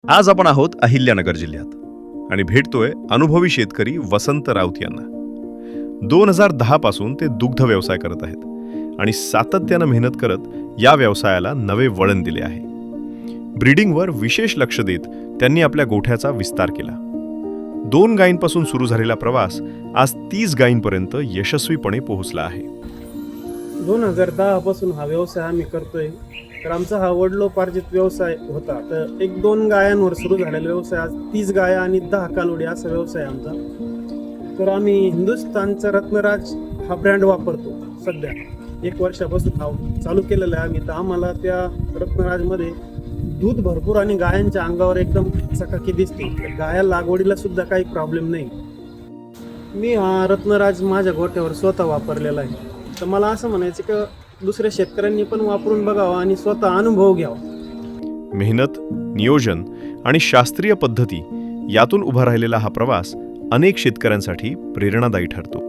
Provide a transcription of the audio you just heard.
आज आपण आहोत अहिल्यानगर जिल्ह्यात आणि भेटतोय अनुभवी शेतकरी वसंत राऊत यांना. 2010 पासून ते दुग्ध व्यवसाय करत आहेत आणि सातत्यानं मेहनत करत या व्यवसायाला नवे वळण दिले आहे. ब्रीडिंगवर विशेष लक्ष देत त्यांनी आपल्या गोठ्याचा विस्तार केला. 2 गायींपासून सुरू झालेला प्रवास आज 30 गायींपर्यंत यशस्वीपणे पोहोचला आहे. 2010 पासून हा व्यवसाय आम्ही करतोय. तर आमचा हा वडिलोपार्जित व्यवसाय होता. तर 1-2 गायांवर सुरू झालेला व्यवसाय आज 30 गाया आणि 10 कालवडी असा व्यवसाय आमचा. तर आम्ही हिंदुस्थानचा रत्नराज हा ब्रँड वापरतो. सध्या 1 वर्षापासून हा चालू केलेला आहे आम्ही. तर आम्हाला त्या रत्नराजमध्ये दूध भरपूर आणि गायांच्या अंगावर एकदम चकाकी दिसते. तर गाया लागवडीला सुद्धा काही प्रॉब्लेम नाही. मी हा रत्नराज माझ्या गोठ्यावर स्वतः वापरलेला आहे. तर मला असं म्हणायचं की दुसऱ्या शेतकऱ्यांनी पण वापरून बघावं आणि स्वतः अनुभव घ्यावा. मेहनत, नियोजन आणि शास्त्रीय पद्धती यातून उभा राहिलेला हा प्रवास अनेक शेतकऱ्यांसाठी प्रेरणादायी ठरतो.